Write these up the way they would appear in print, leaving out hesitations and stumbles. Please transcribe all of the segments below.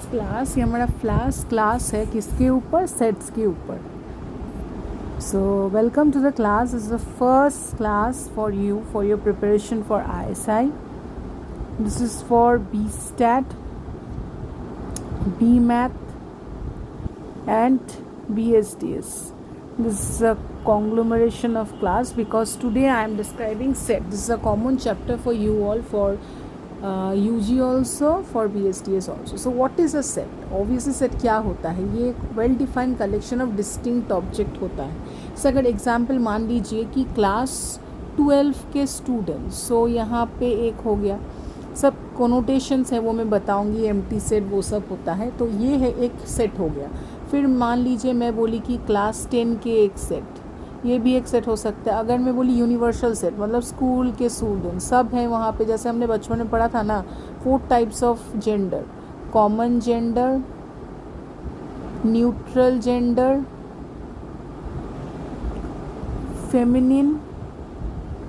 Class, ये हमारा flash class है किसके ऊपर, सेट्स के ऊपर. So welcome to the class. This is the first class for you for your preparation for ISI. This is for BStat, BMath and BSDS. This is a conglomeration of class because today I am describing set. This is a common chapter for you all for UG also, for BSDS also. So what is a set? Obviously set क्या होता है, ये एक well defined collection of distinct object होता है. जैसे अगर example मान लीजिए कि क्लास 12 के स्टूडेंट्स, सो यहाँ पे एक हो गया, सब कोनोटेशंस है वो मैं बताऊँगी, एम्प्टी सेट वो सब होता है, तो ये है एक सेट हो गया. फिर मान लीजिए मैं बोली कि क्लास 10 के एक सेट, ये भी एक सेट हो सकता है. अगर मैं बोली यूनिवर्सल सेट, मतलब स्कूल के स्टूडेंट सब हैं वहाँ पे, जैसे हमने बचपन में पढ़ा था ना, 4 types of gender, common gender, neutral gender, feminine,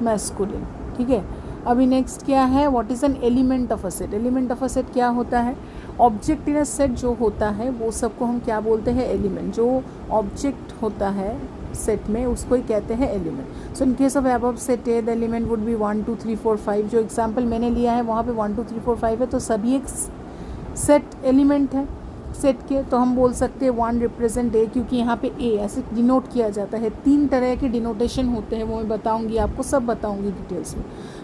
masculine. ठीक है. अभी नेक्स्ट क्या है, what is an element of a set. Element of a set क्या होता है, ऑब्जेक्ट इन अ सेट जो होता है वो सबको हम क्या बोलते हैं, एलिमेंट. जो ऑब्जेक्ट होता है सेट में उसको ही कहते हैं element. So in case of above set A the element would be 1 2 3 4 5. जो एग्जांपल मैंने लिया है वहाँ पे 1 2 3 4 5 है, तो सभी एक सेट एलिमेंट है सेट के. तो हम बोल सकते हैं 1 रिप्रेजेंट ए, क्योंकि यहाँ पे ए ऐसे डिनोट किया जाता है. 3 तरह के डिनोटेशन होते हैं, वो मैं बताऊँगी आपको, सब बताऊँगी डिटेल्स में.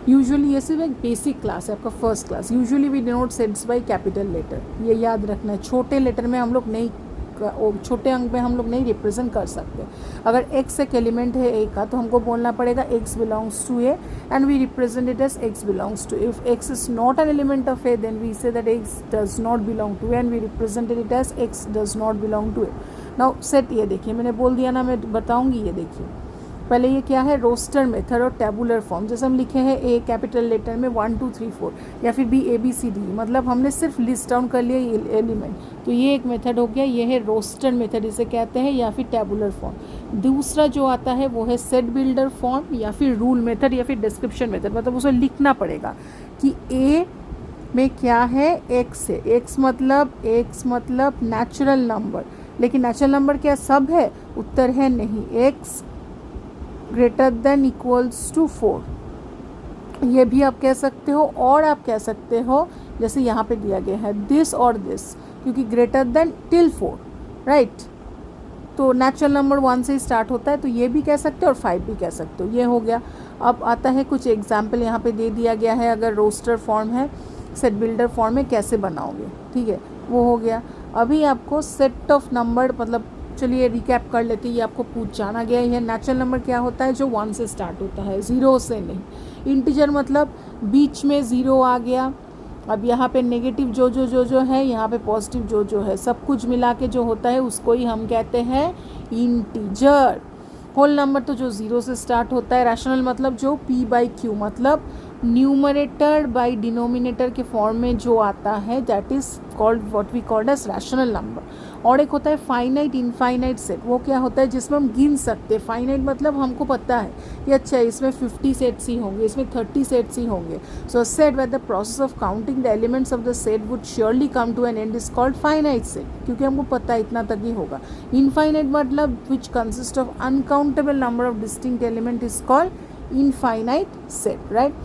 यूजुअली ये सिर्फ एक बेसिक क्लास है, आपका first class. Usually we denote sets by capital letter, ये याद रखना है. छोटे लेटर में हम लोग नहीं, छोटे अंक में हम लोग नहीं रिप्रेजेंट कर सकते. अगर x एक एलिमेंट है a का, तो हमको बोलना पड़ेगा x belongs to a and we represent it as x belongs to. If x is not an element of a, then we say that x does not belong to a and we represent it as x does not belong to a. Now set, ये देखिए मैंने बोल दिया ना, मैं बताऊंगी. ये देखिए पहले ये क्या है, रोस्टर मेथड और टेबुलर फॉर्म. जैसे हम लिखे हैं ए कैपिटल लेटर में 1 2 3 4, या फिर बी ABCD, मतलब हमने सिर्फ लिस्ट डाउन कर लिया ये एलिमेंट, तो ये एक मेथड हो गया. ये है रोस्टर मेथड इसे कहते हैं, या फिर टेबुलर फॉर्म. दूसरा जो आता है वो है सेट बिल्डर फॉर्म, या फिर रूल मेथड, या फिर डिस्क्रिप्शन मेथड. मतलब उसे लिखना पड़ेगा कि ए में क्या है, एक्स है. एक्स मतलब नेचुरल नंबर, लेकिन नेचुरल नंबर क्या सब है, उत्तर है नहीं. X greater than equals to 4, ये भी आप कह सकते हो. और आप कह सकते हो जैसे यहाँ पे दिया गया है दिस और दिस, क्योंकि ग्रेटर देन टिल 4, राइट. तो नेचुरल नंबर 1 से ही स्टार्ट होता है, तो ये भी कह सकते हो और 5 भी कह सकते हो. ये हो गया. अब आता है कुछ एग्जाम्पल यहाँ पे दे दिया गया है. अगर रोस्टर फॉर्म है, सेट बिल्डर फॉर्म में कैसे बनाओगे, ठीक है, वो हो गया. अभी आपको सेट ऑफ नंबर, मतलब चलिए रिकैप कर लेते हैं. ये आपको पूछ जाना गया है. नेचुरल नंबर क्या होता है, जो 1 से स्टार्ट होता है, 0 से नहीं. इंटीजर मतलब बीच में 0 आ गया. अब यहाँ पे नेगेटिव जो है, यहाँ पे पॉजिटिव जो है, सब कुछ मिला के जो होता है उसको ही हम कहते हैं इंटीजर. होल नंबर तो जो 0 से स्टार्ट होता है. रैशनल मतलब जो P/Q, मतलब न्यूमरेटर बाय डिनोमिनेटर के फॉर्म में जो आता है, that is called what we called as rational number. और एक होता है फाइनाइट इनफाइनाइट सेट. वो क्या होता है, जिसमें हम गिन सकते हैं. फाइनाइट मतलब हमको पता है कि अच्छा इसमें 50 सेट्स ही होंगे, इसमें 30 सेट्स ही होंगे. So set where the process of counting the elements of the set would surely come to an end is called finite set, क्योंकि हमको पता है इतना तक ही होगा. इनफाइनाइट मतलब which consist of uncountable number of distinct element is called infinite set, right.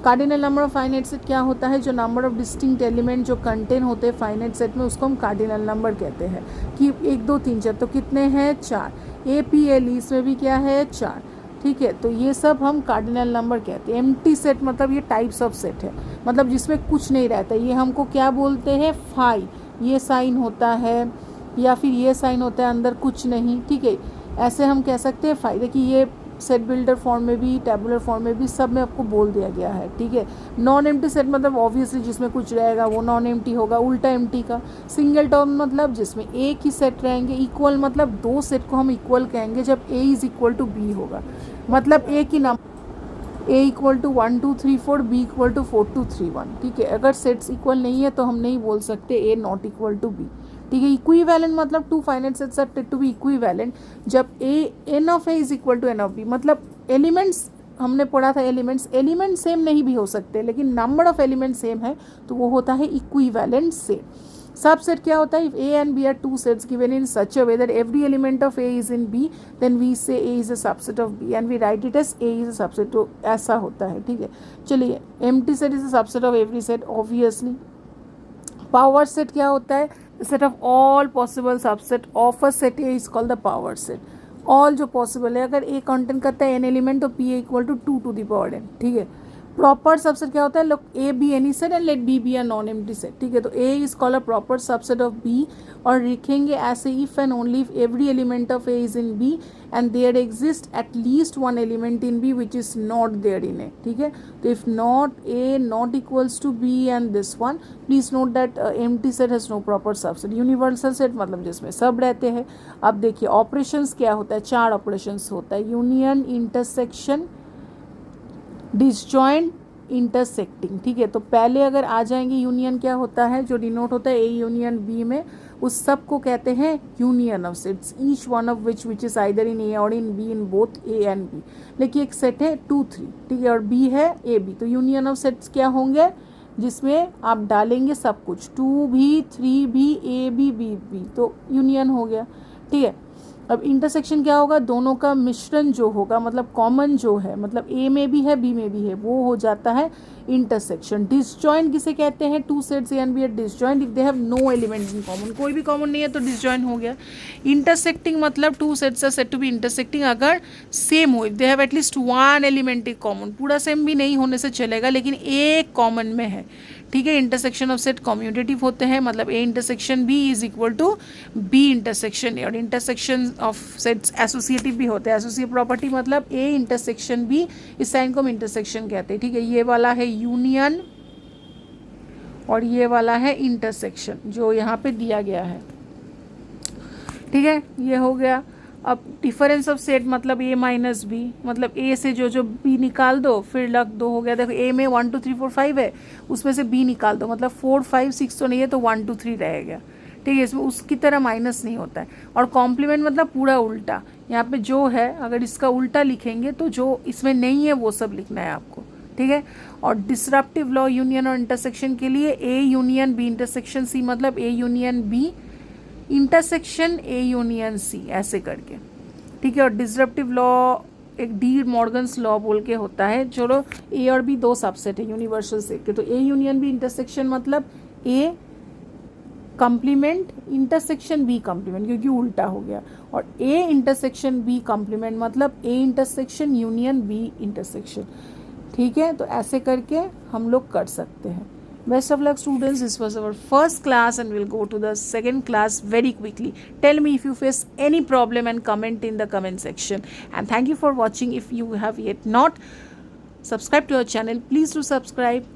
Cardinal number of finite set क्या होता है, जो नंबर ऑफ डिस्टिंक्ट एलिमेंट जो कंटेन होते हैं फाइनाइट सेट में, उसको हम कार्डिनल नंबर कहते हैं. कि 1 2 3 4, तो कितने हैं, 4. APLE इसमें भी क्या है, 4. ठीक है, तो ये सब हम कार्डिनल नंबर कहते हैं. एम्प्टी सेट मतलब ये टाइप्स ऑफ सेट है, मतलब जिसमें कुछ नहीं रहता, ये हमको क्या बोलते हैं, फाई. ये साइन होता है, या फिर ये साइन होता है, अंदर कुछ नहीं. ठीक है, ऐसे हम कह सकते हैं फाई. देखिए ये सेट बिल्डर फॉर्म में भी, टेबुलर फॉर्म में भी, सब में आपको बोल दिया गया है. ठीक है. नॉन एम्प्टी सेट मतलब ऑब्वियसली जिसमें कुछ रहेगा वो नॉन एम्प्टी होगा, उल्टा एम्प्टी का. सिंगल टर्म मतलब जिसमें एक ही सेट रहेंगे. इक्वल मतलब 2 सेट को हम इक्वल कहेंगे जब A is equal to B होगा, मतलब एक ही number A equal to 1 2 3 4, B equal to 4 2 3 1. ठीक है. अगर सेट्स इक्वल नहीं है तो हम नहीं बोल सकते A not equal to B. ठीक है. इक्विवेलेंट मतलब 2 finite sets are said to be equivalent जब n of A is equal to n of B. मतलब एलिमेंट्स हमने पढ़ा था, एलिमेंट सेम नहीं भी हो सकते, लेकिन नंबर ऑफ एलिमेंट सेम है तो वो होता है इक्विवेलेंट सेट. Subset क्या होता है? If A and B are two sets given in such a way that every element of A is in B, then we say A is a subset of B and we write it as A is a subset. तो ऐसा होता है, ठीक है. चलिए, empty set is a subset of every set, obviously. Power set क्या होता है? The set of all possible subset of a set A is called the power set. All जो possible है, अगर A contain करता है n element तो P equal to 2 to the power n, ठीक है. प्रॉपर सबसेट क्या होता है? लोग A B any set and let B be a non empty set, ठीक है. तो A is called a proper subset of B, और लिखेंगे ऐसे if and only if every element of A is in B and there exist at least one element in B which is not there in A, ठीक है. तो if not A not equals to B and this one, please note that empty set has no proper subset. Universal set मतलब जिसमें सब रहते हैं. अब देखिए ऑपरेशंस क्या होता है? 4 ऑपरेशंस होता है. यूनियन, इंटरसेक्शन, डिसजॉइंट, इंटरसेक्टिंग, ठीक है. तो पहले अगर आ जाएंगे यूनियन क्या होता है, जो डिनोट होता है ए यूनियन बी में, उस सब को कहते हैं union of sets, each one of which is either in A or in B in both A and B. लेकिन एक सेट है 2 3, ठीक है, और बी है ए बी. तो यूनियन ऑफ सेट्स क्या होंगे? जिसमें आप डालेंगे सब कुछ, 2 भी 3 भी ए बी बी बी, तो यूनियन हो गया, ठीक है. अब इंटरसेक्शन क्या होगा? दोनों का मिश्रण जो होगा, मतलब कॉमन जो है, मतलब ए में भी है बी में भी है, वो हो जाता है इंटरसेक्शन. डिसजॉइंट किसे कहते हैं? 2 sets A and B are disjoint if they have no element in common. कोई भी कॉमन नहीं है तो डिसजॉइंट हो गया. इंटरसेक्टिंग मतलब 2 sets are said to be intersecting अगर सेम हो, if they have at least 1 element in common. पूरा सेम भी नहीं होने से चलेगा, लेकिन एक कॉमन में है, ठीक है. इंटरसेक्शन ऑफ सेट कम्यूटेटिव होते हैं, मतलब A intersection B is equal to B intersection A. और इंटरसेक्शन ऑफ सेट्स एसोसिएटिव भी होते हैं. एसोसिएटिव प्रॉपर्टी मतलब ए इंटरसेक्शन बी, इस साइन को हम इंटरसेक्शन कहते हैं, ठीक है. ये वाला है यूनियन और ये वाला है इंटरसेक्शन जो यहाँ पे दिया गया है, ठीक है. ये हो गया. अब डिफरेंस ऑफ सेट मतलब ए माइनस बी, मतलब ए से जो बी निकाल दो फिर लग दो. हो गया. देखो ए में 1 2 3 4 5 है, उसमें से बी निकाल दो, मतलब 4 5 6 तो नहीं है, तो 1 2 3 रहेगा, ठीक है. इसमें उसकी तरह माइनस नहीं होता है. और कॉम्प्लीमेंट मतलब पूरा उल्टा. यहाँ पे जो है अगर इसका उल्टा लिखेंगे तो जो इसमें नहीं है वो सब लिखना है आपको, ठीक है. और डिसरप्टिव लॉ यूनियन और इंटरसेक्शन के लिए A union B intersection C, मतलब A union B intersection A union C, ऐसे करके, ठीक है. और डिसरप्टिव लॉ एक डी मॉर्गन्स लॉ बोल के होता है. चलो ए और बी 2 सबसेट है यूनिवर्सल सेट के, तो ए यूनियन बी इंटरसेक्शन मतलब A complement intersection B complement, क्योंकि उल्टा हो गया. और ए इंटरसेक्शन बी कॉम्प्लीमेंट मतलब A intersection union B intersection, ठीक है. तो ऐसे करके हम लोग कर सकते हैं. Best of luck students, this was our first class and we'll go to the second class very quickly. Tell me if you face any problem and comment in the comment section. And thank you for watching. If you have yet not subscribed to our channel, please do subscribe.